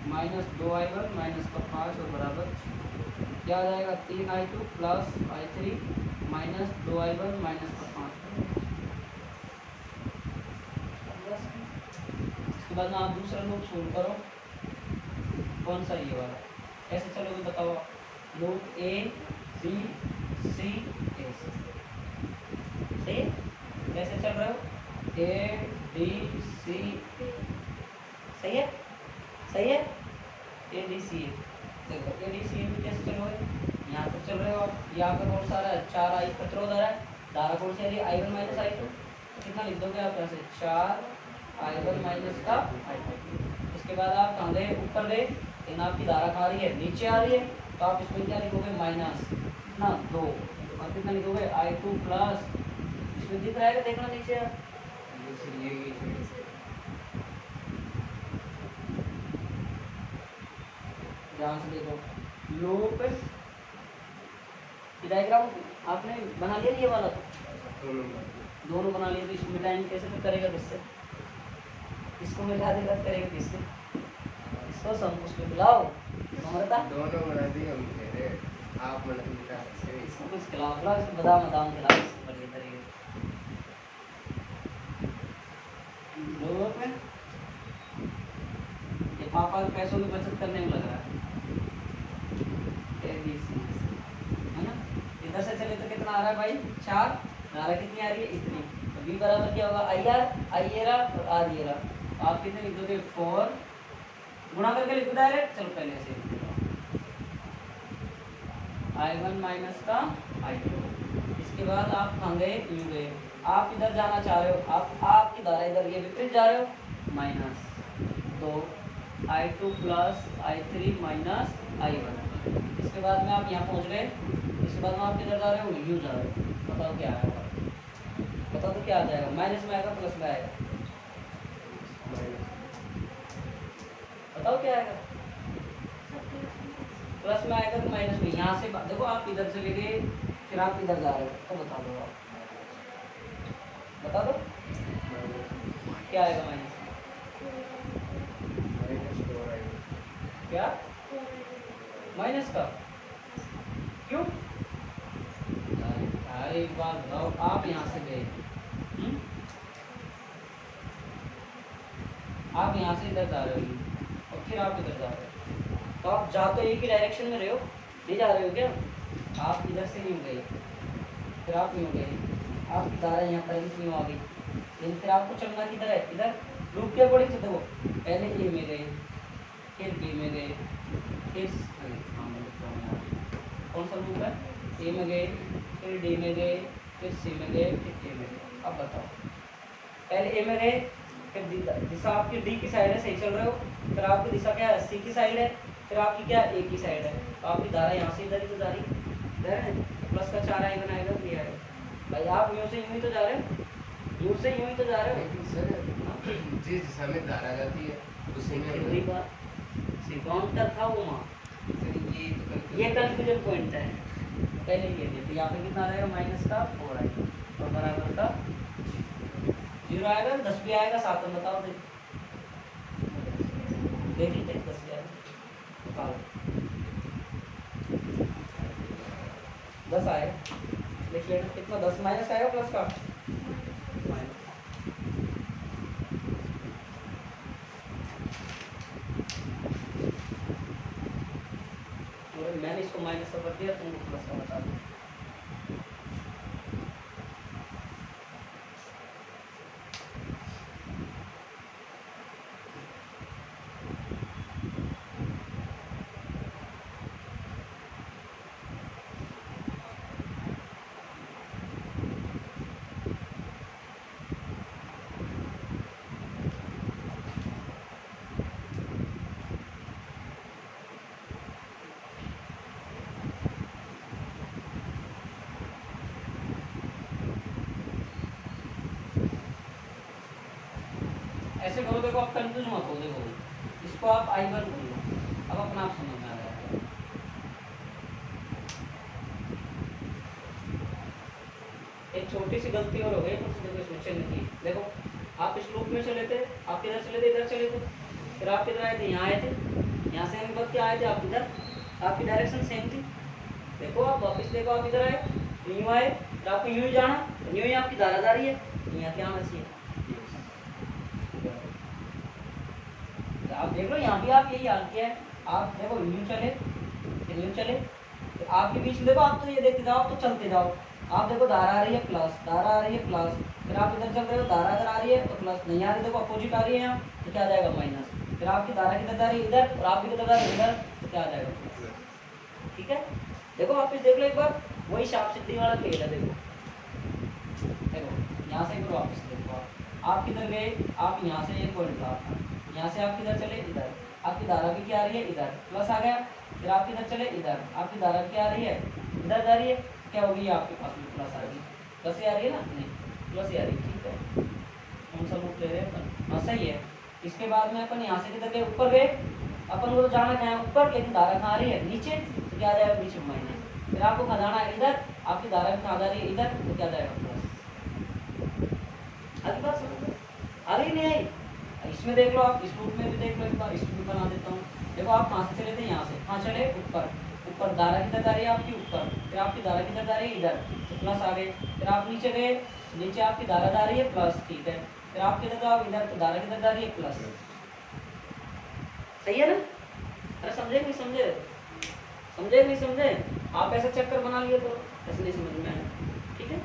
minus 2i1 minus का 5 और बराबर क्या आ जाएगा? 3i2 plus i3 minus 2i1 minus का 5। इसके बाद में आप दूसरा लूप सोल्व करो, कौन सा? ये वाला। कैसे चलोगे बताओ? लूप ए बी सी ए, सही है? कैसे चल रहे हो? ए बी सी ए, सही है? सही है? ए डी सी ए। देखो ए डी सी ए में कैसे चलोगे? यहाँ पर चल रहे हो आप, यहाँ पर कौन सा आ रहा है? 4 आई कतरो आ रहा है, धारा कौन सी आ रही है? आई1 माइनस आई2। कितना लिख दोगे आप यहाँ से? 4 आई1 माइनस का आई2। इसके बाद आप कहाँ गए? ऊपर गए, लेकिन आपकी धारा कहाँ आ रही है? नीचे आ रही है, तो आप इसमें क्या लिखोगे? माइनस ना 2, और कितना लिखोगे? आई2 प्लस, इसमें दिख रहा है, देखना नीचे आप, ध्यान से देखो। लूप डायग्राम आपने बना लिया ये वाला? दोनों बना लिए, तो इसको मिटाएंगे कैसे? करेगा किससे? इसको मिटा देगा, करेगा किससे? इसको संकुश पे बुलाओ, ममता दोनों बना दिए हम, कह रहे आप मिटा सकते हैं। इसको कुछ खिलाओ, बुलाओ इसको, बादाम बादाम खिलाओ इसको बढ़िया तरीके से। लोगों पे ये पापा के पैसों की बचत करने में लग रहा है, है ना? इधर से चले तो कितना आ रहा है भाई? 4। धारा कितनी आ रही है? इतनी। तो v बराबर क्या होगा? आई आर, आई ये रहा और आर ये रहा, तो आप कितने लिख दोगे? 4 गुणा करके लिख दो डायरेक्ट। चलो पहले से i1 माइनस का i2। इसके बाद आप कहाँ गए? यू गए, आप इधर जाना चाह रहे हो, आपकी धारा इधर ये विपरीत जा रहे हो, minus 2 i2 plus i3 minus i1। इसके बाद में आप यहाँ पहुँच गए, इसके बाद में आप किधर जा रहे हो? यू जा रहे हो। बताओ क्या आएगा? बताओ तो क्या आ जाएगा? माइनस में आएगा प्लस में आएगा? बताओ क्या आएगा? प्लस में आएगा तो माइनस में। यहाँ से देखो आप इधर से ले गए, फिर आप इधर जा रहे हो तो बता दो, आप बता दो क्या आएगा माइनस, -4 आएगा। क्या माइनस का, क्यों यार एक बात बताओ, आप यहाँ से गए, हम्म? आप यहाँ से इधर जा रहे हो और फिर आप इधर जा रहे हो, तो आप जा तो एक ही डायरेक्शन में रहे हो, नहीं जा रहे हो क्या, आप इधर से यूँ गए, फिर आप यूँ गए, आपकी धारा यहाँ करंट यूँ आ गई, लेकिन फिर आपको चलना किधर है, इधर लूप के अकॉर्डिंग से देखो, पहले ए में गए, फिर बी में गए, फिर कौन सा लूप है, ए में गए, फिर डी में गए, फिर सी में गए, फिर ए में गए। अब बताओ, पहले ए में गए, फिर दिशा आपकी डी की साइड है, सही चल रहे हो, फिर आपकी दिशा क्या है, सी की साइड है, फिर आपकी क्या ए की साइड है, तो आपकी धारा यहाँ से इधर ही तो जा रही है, प्लस का 4 आएगा, आएगा ये है भाई, आप यूँ से यूँ ही तो जा रहे हो, यूँ से यूँ ही तो जा रहे हो। लेकिन सर जिस दिशा में धारा जाती है उसी में फिर वही बात, काउंटर था वो वहाँ, सर ये कंफ्यूजन पॉइंट है, पहले ये दिया तो यहाँ पे कितना आएगा, माइनस का 4 आएगा, और बराबर का 0 आएगा, 10 भी आएगा साथ में, बताओ देख लीजिए 10 भी आएगा, बताओ 10 आएगा, देखिए कितना, 10 माइनस आएगा प्लस का माइनस, और मैंने इसको माइनस का कर दिया, तुमको प्लस का बता दो। ऐसे करो, देखो आप कंफ्यूज मत हो, देखो इसको आप I1 बोल लो, अब अपना आप समझ में आ रहा है। एक छोटी सी गलती और हो गई, कुछ देखो इसमें चलने की, देखो आप इस लूप में चले थे, आप इधर चले थे, इधर चले थे, फिर आप इधर आए थे, यहाँ आए थे, यहाँ से हम बद के आए थे, आप इधर, आपकी डायरेक्शन सेम थी, देखो आप वापस देखो, आप इधर आए, यूँ आए, फिर आपको यूँ ही जाना, यूँ ही आपकी धारा जा रही है, यहाँ क्या आना चाहिए, आप देख लो यहाँ भी आप यही हाल किया है, आप देखो यूँ चले, फिर यूँ चले, तो आपके बीच में देखो, आप तो ये देखते जाओ, तो चलते जाओ, आप देखो धारा आ रही है प्लस, धारा आ रही है प्लस, फिर आप इधर चल रहे हो, धारा अगर आ रही है तो प्लस, नहीं आ रही देखो अपोजिट आ रही है यहाँ, तो क्या आ जाएगा माइनस, फिर आपकी धारा किधर जा रही है इधर, और आपकी किधर जा रही है इधर, तो क्या आ जाएगा प्लस। ठीक है, देखो वापस देख लो एक बार, वही शाप सिद्धि वाला खेल है, देखो देखो यहाँ से एक बार वापस देखो, आप किधर गए, आप यहाँ से एक पॉइंट था आपका, यहाँ से आप किधर चले इधर, आपकी धारा भी क्या आ रही है इधर, प्लस आ गया, फिर आप किधर चले इधर, आपकी धारा क्या आ रही है इधर जा रही है, क्या होगी आपके पास में प्लस आ रही है, प्लस ही आ रही है ना, नहीं प्लस ही आ रही है, ठीक है, कौन सा लूप ले रहे हैं अपन, हाँ सही है। इसके बाद में अपन यहाँ से किधर गए, ऊपर गए, अपन को तो जाना कहाँ है ऊपर, लेकिन धारा कहाँ आ रही है नीचे, तो क्या आ जाएगा नीचे माइनस, फिर आपको कहाँ जाना है इधर, आपकी धारा कहाँ जा रही है इधर, तो क्या जाएगा प्लस। आगे बात समझ लो, आ रही नहीं आई, इसमें देख लो, आप इस लूप में भी देख लो, एक बार इसमें बना देता हूँ, देखो आप कहाँ से चले थे, यहाँ से, कहाँ चले ऊपर, ऊपर धारा किधर जा रही है आपकी ऊपर, फिर आपकी धारा किधर जा रही है इधर, तो प्लस आ गए, फिर आप नीचे गए, नीचे आपकी धारा जा रही है प्लस, ठीक है, फिर आप किधर जाओ इधर, तो धारा किधर जा रही है प्लस, सही है ना, अरे समझे नहीं समझे, समझे नहीं समझे, आप ऐसा चक्कर बना लिए तो ऐसे नहीं समझ में आया, ठीक है।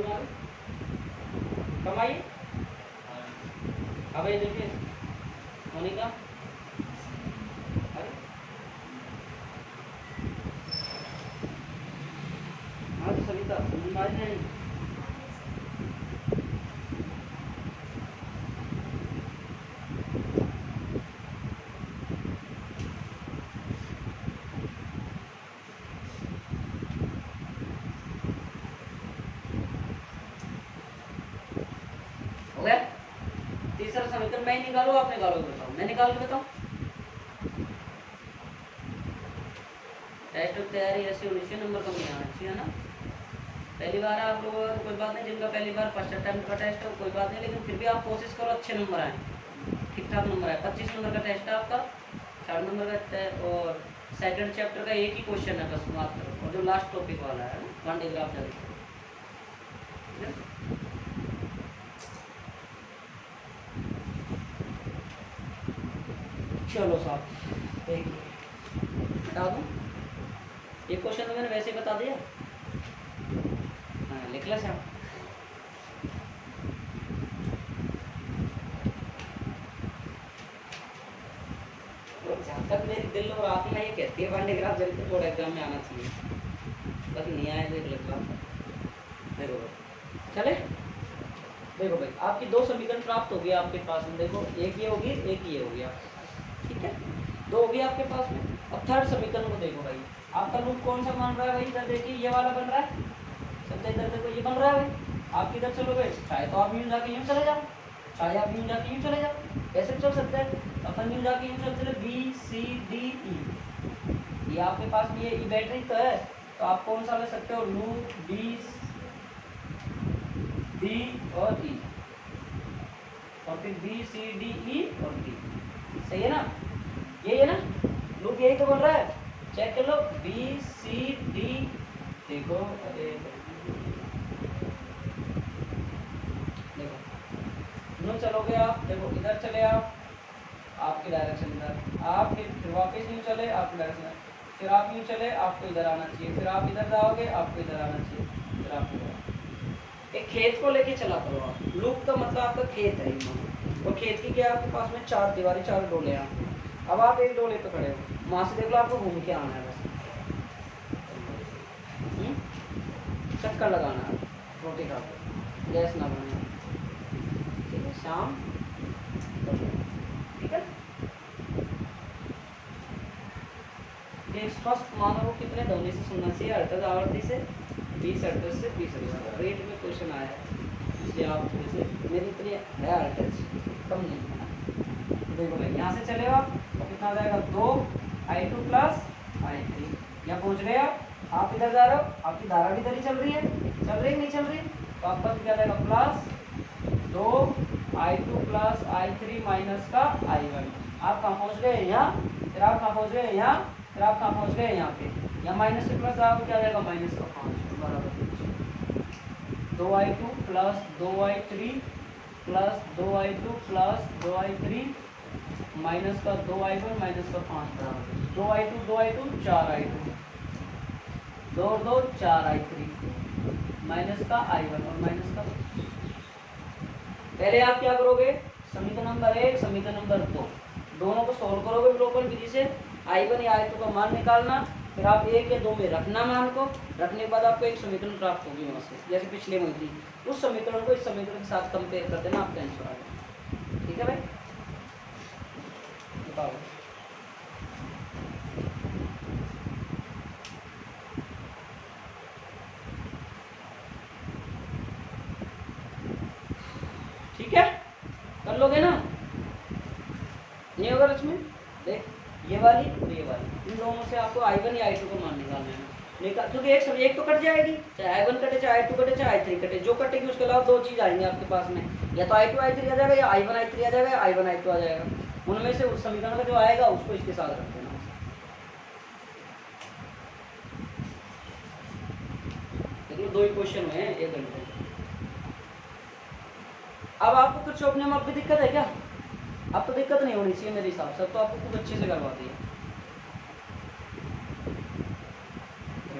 तुम्हारे कम आई। अब ये देखिए मोनिका, अरे हाँ तो सविता समझ नहीं। हो गया तीसरा समीकरण मैं ही निकालू आप निकालो बताओ, मैं निकाल के बताऊं। टेस्ट की तैयारी ऐसी होनी चाहिए, नंबर कम नहीं आना चाहिए, है ना। पहली बार आप लोग कोई बात नहीं, जिनका पहली बार फर्स्ट अटेम्प्ट का टेस्ट हो कोई बात नहीं, लेकिन फिर भी आप कोशिश करो अच्छे नंबर आए, ठीक ठाक नंबर आए। 25 नंबर का टेस्ट है आपका, 60 नंबर का, और सेकंड चैप्टर का एक ही क्वेश्चन है बस मात्र, और जो लास्ट टॉपिक वाला है वन डिग्राफ जल्दी। चलो साहब देखिए बता दूँ, ये क्वेश्चन तो मैंने वैसे ही बता दिया। हाँ लिख लो साहब। जहाँ तक मेरी दिल और आत्मा ये कहती है वन डिग्राफ जल्दी बोर्ड एग्जाम में आना चाहिए, बस नहीं आए तो लिख लो। देखो चले, देखो भाई आपकी दो समीकरण प्राप्त होगी आपके पास में, देखो एक ये होगी एक ये होगी आपके पास, ठीक है, दो होगी आपके पास में। अब थर्ड समीकरण को देखो भाई, आपका लूप कौन सा बन रहा है भाई, इधर देखिए ये वाला बन रहा है, सबसे इधर देखो ये बन रहा है भाई। आप किधर चलोगे, चाहे तो आप यूं जाके यूं चले जाओ, चाहे आप यूं जाके यूं चले जाओ, कैसे चल सकते हैं, अपन यूं जाके यूं चलते हैं, बी सी डी ई, ये आपके पास में ये बैटरी तो है, तो आप कौन सा ले सकते हो, लूप बी डी और ई, और फिर बी सी डी ई और डी, सही है ना, यही है ना लूप, यही तो बन रहा है, चेक कर लो बी सी डी, देखो अरे देखो यूँ चलोगे आप, देखो इधर चले आप, आपकी डायरेक्शन इधर, आप फिर वापस यूँ चले आपकी डायरेक्शन, फिर आप यूँ चले आपको इधर आना चाहिए, फिर आप इधर जाओगे आपको इधर आना चाहिए, फिर आप इधर। एक खेत को लेके चला करो आप, लूप का मतलब आपका खेत है, और खेत की क्या आपके पास में चार दीवारें, चार डोले हैं। अब आप एक डोले पे खड़े हो, वहाँ से देख लो आपको घूम के आना है बस, चक्कर लगाना है, रोटी खा के गैस ना बनाना, ठीक है, शाम, ठीक है। ये स्वस्थ मानव को कितने ध्वनि से सुनना चाहिए, हर्ट्ज आवृत्ति से 20 हर्ट्ज से 20 हर्ट्ज, रेट में क्वेश्चन आया है, इसलिए आप जैसे मेरी इतनी है हर्ट्ज कम नहीं है। देखो भाई यहाँ से चले आप तो कितना आ जाएगा, 2i2 प्लस i3, यहाँ पहुँच गए आप इधर जा रहे हो, आपकी धारा भी इधर ही चल रही है नहीं चल रही, तो आपका क्या जाएगा plus 2i2 plus i3 minus का i1, आप कहाँ पहुँच गए यहाँ, फिर आप कहाँ पहुँच गए यहाँ, फिर आप कहाँ पहुँच गए यहाँ पे, यहाँ माइनस से प्लस आपको क्या जाएगा माइनस का 5 बराबर 2i2 plus 2i3 plus 2i2 plus 2i3 minus का 2i1 माइनस का 5 बराबर 2i2 4i2 2 और 2 4i3 माइनस का i1 और माइनस का, पहले आप क्या करोगे, समीकरण नंबर 1 समीकरण नंबर 2 दोनों को सोल्व करोगे विलोपन विधि से, i1 या i2 का मान निकालना, फिर आप 1 या 2 में रखना मान को, रखने के बाद आपको एक समीकरण प्राप्त होगी वहाँ से, जैसे पिछले में थी, उस समीकरण को इस समीकरण के साथ कंपेयर कर देना, आपका आंसर आ जाएगा, ठीक है भाई। बताओ ठीक है, कर लोगे ना, नहीं होगा लक्ष्मी, देख ये वाली और ये वाली, इन दोनों से आपको i1 या i2 को मान निकालना है, निकाल, क्योंकि एक तो कट जाएगी, चाहे i1 कटे चाहे i2 कटे चाहे i3 कटे, जो कटेगी उसके अलावा दो चीज आएंगे आपके पास में, या तो i2 i3 आ जाएगा, या i1 i3 आ जाएगा, या i1 i2 आ जाएगा, उनमें से उस समीकरण का जो आएगा उसको इसके साथ रख देना। देखिए दो ही क्वेश्चन है 1 घंटे। अब आपको कुछ अपने में भी दिक्कत है क्या, अब तो दिक्कत नहीं होनी चाहिए मेरे हिसाब से, तो आपको कुछ अच्छे से करवा दिए,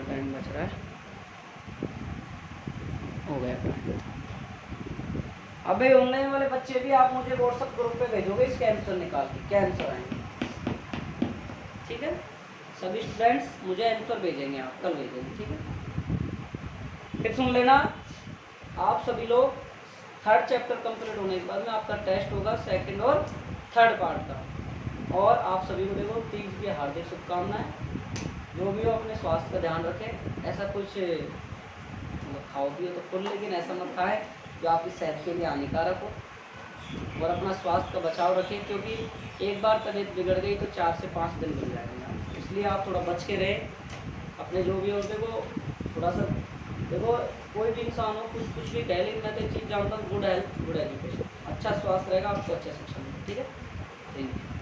टाइम बच रहा है, हो गया टाइम। अबे ऑनलाइन वाले बच्चे भी आप मुझे व्हाट्सएप ग्रुप पे भेजोगे इसके आंसर निकाल के, क्या आंसर आएंगे, ठीक है। सभी स्टूडेंट्स मुझे आंसर भेजेंगे, आप कल भेजेंगे, ठीक है। फिर सुन लेना, आप सभी लोग थर्ड चैप्टर कंप्लीट होने के बाद में आपका टेस्ट होगा सेकंड और थर्ड पार्ट का। और आप सभी को देखो तीज की हार्दिक शुभकामनाएं। जो भी हो अपने स्वास्थ्य का ध्यान रखें, ऐसा कुछ मतलब खाओ पियो तो फुल, लेकिन ऐसा मत खाएं जो आपकी सेहत के लिए हानिकारक हो। और अपना स्वास्थ्य का बचाव रखें, क्योंकि एक बार तबीयत बिगड़ गई तो 4 से 5 दिन मिल जाएंगे, इसलिए आप थोड़ा बच के रहें। अपने जो भी होते को थोड़ा सा देखो, कोई भी इंसान हो कुछ भी कह, लेकिन मैं तो एक चीज़ जानता हूँ, गुड हेल्थ गुड एजुकेशन, अच्छा स्वास्थ्य रहेगा आपको अच्छा शिक्षा मिलेगा, ठीक है। Thank you.